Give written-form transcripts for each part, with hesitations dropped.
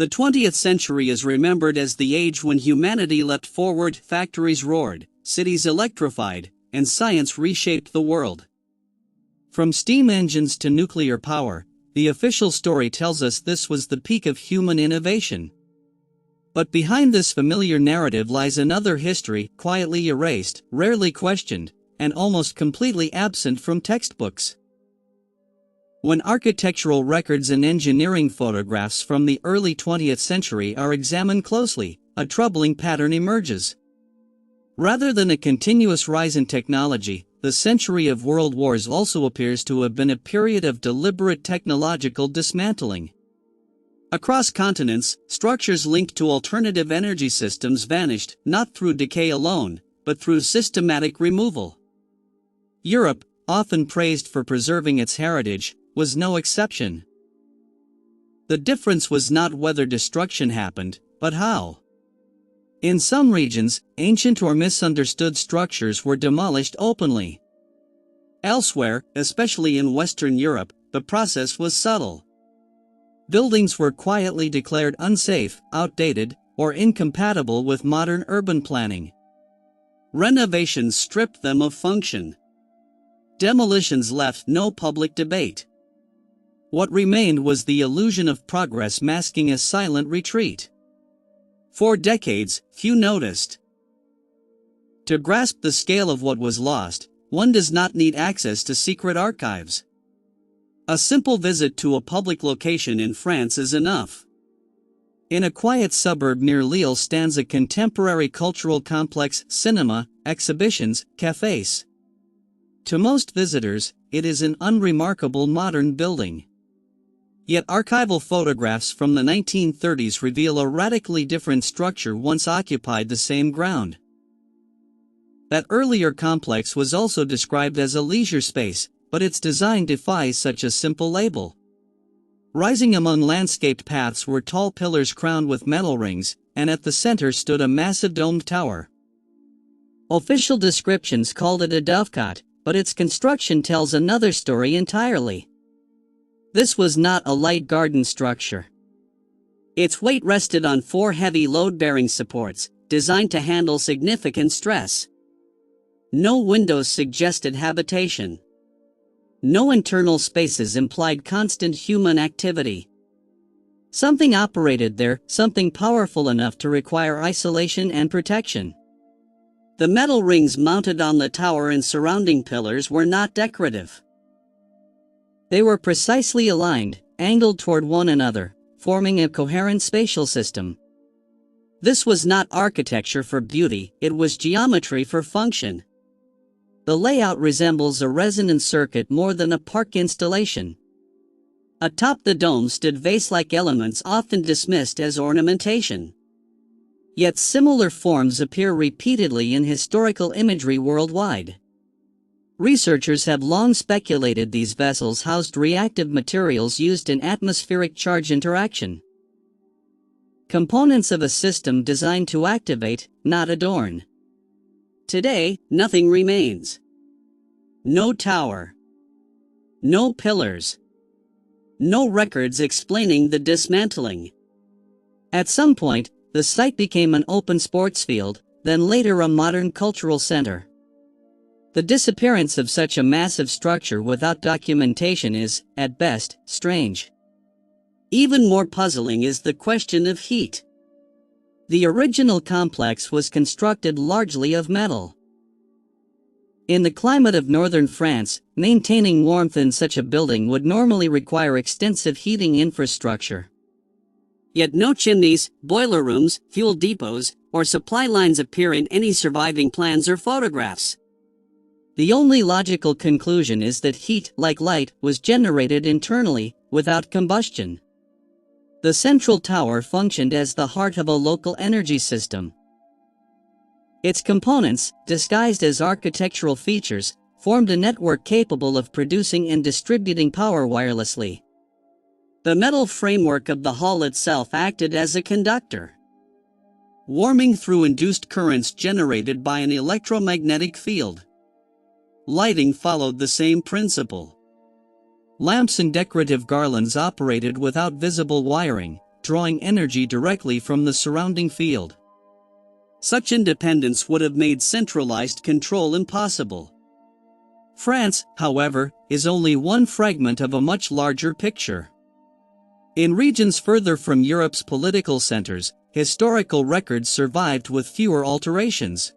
The 20th century is remembered as the age when humanity leapt forward, factories roared, cities electrified, and science reshaped the world. From steam engines to nuclear power, the official story tells us this was the peak of human innovation. But behind this familiar narrative lies another history, quietly erased, rarely questioned, and almost completely absent from textbooks. When architectural records and engineering photographs from the early 20th century are examined closely, a troubling pattern emerges. Rather than a continuous rise in technology, the century of world wars also appears to have been a period of deliberate technological dismantling. Across continents, structures linked to alternative energy systems vanished, not through decay alone, but through systematic removal. Europe, often praised for preserving its heritage, was no exception. The difference was not whether destruction happened, but how. In some regions, ancient or misunderstood structures were demolished openly. Elsewhere, especially in Western Europe, the process was subtle. Buildings were quietly declared unsafe, outdated, or incompatible with modern urban planning. Renovations stripped them of function. Demolitions left no public debate. What remained was the illusion of progress masking a silent retreat. For decades, few noticed. To grasp the scale of what was lost, one does not need access to secret archives. A simple visit to a public location in France is enough. In a quiet suburb near Lille stands a contemporary cultural complex, cinema, exhibitions, cafes. To most visitors, it is an unremarkable modern building. Yet archival photographs from the 1930s reveal a radically different structure once occupied the same ground. That earlier complex was also described as a leisure space, but its design defies such a simple label. Rising among landscaped paths were tall pillars crowned with metal rings, and at the center stood a massive domed tower. Official descriptions called it a dovecot, but its construction tells another story entirely. This was not a light garden structure. Its weight rested on 4 heavy load-bearing supports, designed to handle significant stress. No windows suggested habitation. No internal spaces implied constant human activity. Something operated there, something powerful enough to require isolation and protection. The metal rings mounted on the tower and surrounding pillars were not decorative. They were precisely aligned, angled toward one another, forming a coherent spatial system. This was not architecture for beauty, it was geometry for function. The layout resembles a resonance circuit more than a park installation. Atop the dome stood vase-like elements often dismissed as ornamentation. Yet similar forms appear repeatedly in historical imagery worldwide. Researchers have long speculated these vessels housed reactive materials used in atmospheric charge interaction. Components of a system designed to activate, not adorn. Today, nothing remains. No tower. No pillars. No records explaining the dismantling. At some point, the site became an open sports field, then later a modern cultural center. The disappearance of such a massive structure without documentation is, at best, strange. Even more puzzling is the question of heat. The original complex was constructed largely of metal. In the climate of northern France, maintaining warmth in such a building would normally require extensive heating infrastructure. Yet no chimneys, boiler rooms, fuel depots, or supply lines appear in any surviving plans or photographs. The only logical conclusion is that heat, like light, was generated internally, without combustion. The central tower functioned as the heart of a local energy system. Its components, disguised as architectural features, formed a network capable of producing and distributing power wirelessly. The metal framework of the hall itself acted as a conductor, warming through induced currents generated by an electromagnetic field. Lighting followed the same principle. Lamps and decorative garlands operated without visible wiring, drawing energy directly from the surrounding field. Such independence would have made centralized control impossible. France, however, is only one fragment of a much larger picture. In regions further from Europe's political centers, historical records survived with fewer alterations.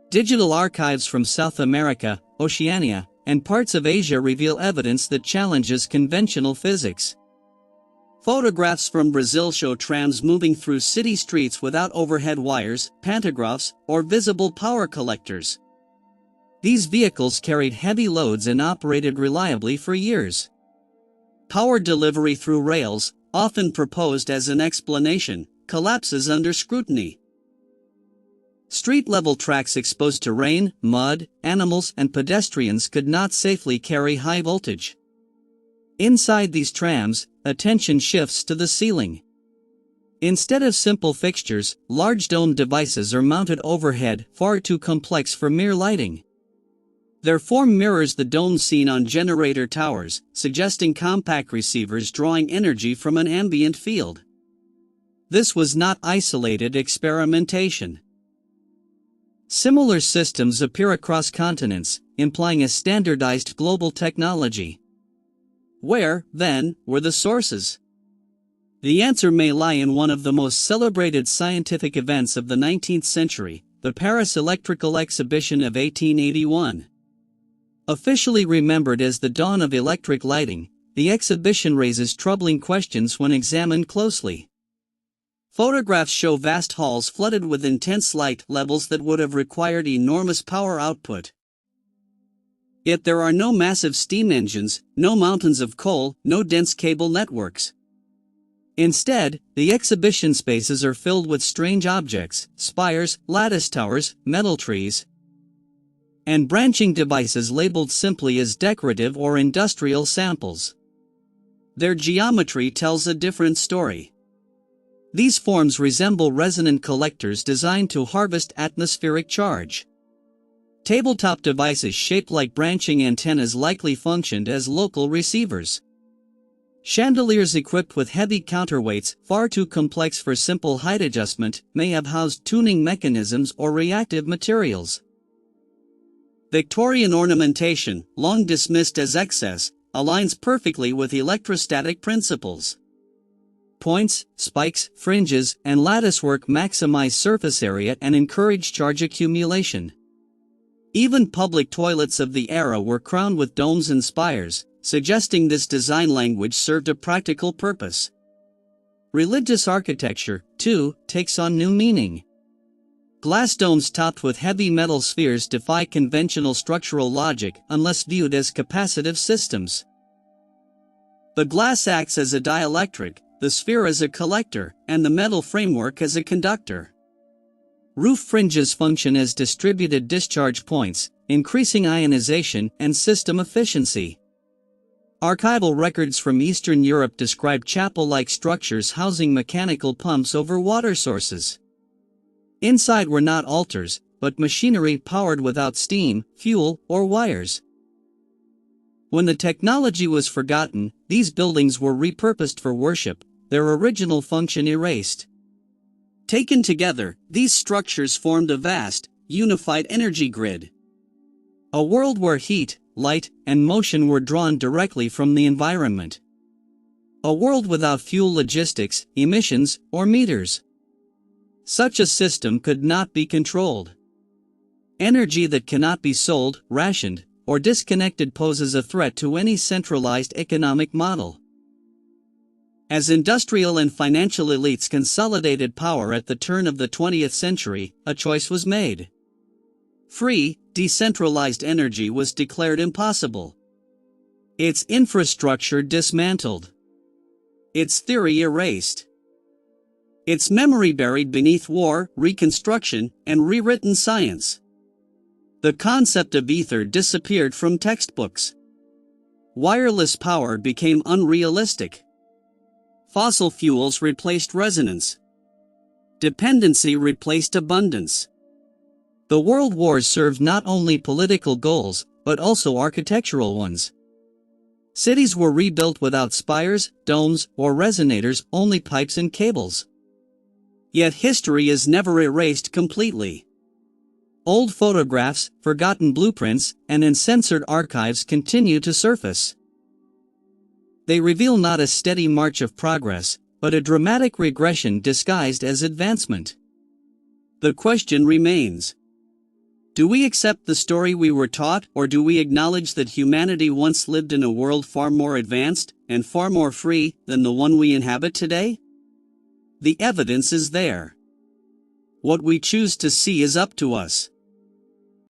Digital archives from South America, Oceania, and parts of Asia reveal evidence that challenges conventional physics. Photographs from Brazil show trams moving through city streets without overhead wires, pantographs, or visible power collectors. These vehicles carried heavy loads and operated reliably for years. Power delivery through rails, often proposed as an explanation, collapses under scrutiny. Street-level tracks exposed to rain, mud, animals, and pedestrians could not safely carry high voltage. Inside these trams, attention shifts to the ceiling. Instead of simple fixtures, large dome devices are mounted overhead, far too complex for mere lighting. Their form mirrors the dome seen on generator towers, suggesting compact receivers drawing energy from an ambient field. This was not isolated experimentation. Similar systems appear across continents, implying a standardized global technology. Where, then, were the sources? The answer may lie in one of the most celebrated scientific events of the 19th century, the Paris Electrical Exhibition of 1881. Officially remembered as the dawn of electric lighting, the exhibition raises troubling questions when examined closely. Photographs show vast halls flooded with intense light levels that would have required enormous power output. Yet there are no massive steam engines, no mountains of coal, no dense cable networks. Instead, the exhibition spaces are filled with strange objects, spires, lattice towers, metal trees, and branching devices labeled simply as decorative or industrial samples. Their geometry tells a different story. These forms resemble resonant collectors designed to harvest atmospheric charge. Tabletop devices shaped like branching antennas likely functioned as local receivers. Chandeliers equipped with heavy counterweights, far too complex for simple height adjustment, may have housed tuning mechanisms or reactive materials. Victorian ornamentation, long dismissed as excess, aligns perfectly with electrostatic principles. Points, spikes, fringes, and latticework maximize surface area and encourage charge accumulation. Even public toilets of the era were crowned with domes and spires, suggesting this design language served a practical purpose. Religious architecture, too, takes on new meaning. Glass domes topped with heavy metal spheres defy conventional structural logic unless viewed as capacitive systems. The glass acts as a dielectric, the sphere as a collector, and the metal framework as a conductor. Roof fringes function as distributed discharge points, increasing ionization and system efficiency. Archival records from Eastern Europe describe chapel-like structures housing mechanical pumps over water sources. Inside were not altars, but machinery powered without steam, fuel, or wires. When the technology was forgotten, these buildings were repurposed for worship, their original function erased. Taken together, these structures formed a vast, unified energy grid. A world where heat, light, and motion were drawn directly from the environment. A world without fuel logistics, emissions, or meters. Such a system could not be controlled. Energy that cannot be sold, rationed, or disconnected poses a threat to any centralized economic model. As industrial and financial elites consolidated power at the turn of the 20th century, a choice was made. Free, decentralized energy was declared impossible. Its infrastructure dismantled. Its theory erased. Its memory buried beneath war, reconstruction, and rewritten science. The concept of ether disappeared from textbooks. Wireless power became unrealistic. Fossil fuels replaced resonance. Dependency replaced abundance. The world wars served not only political goals, but also architectural ones. Cities were rebuilt without spires, domes, or resonators, only pipes and cables. Yet history is never erased completely. Old photographs, forgotten blueprints, and uncensored archives continue to surface. They reveal not a steady march of progress, but a dramatic regression disguised as advancement. The question remains: do we accept the story we were taught, or do we acknowledge that humanity once lived in a world far more advanced and far more free than the one we inhabit today? The evidence is there. What we choose to see is up to us.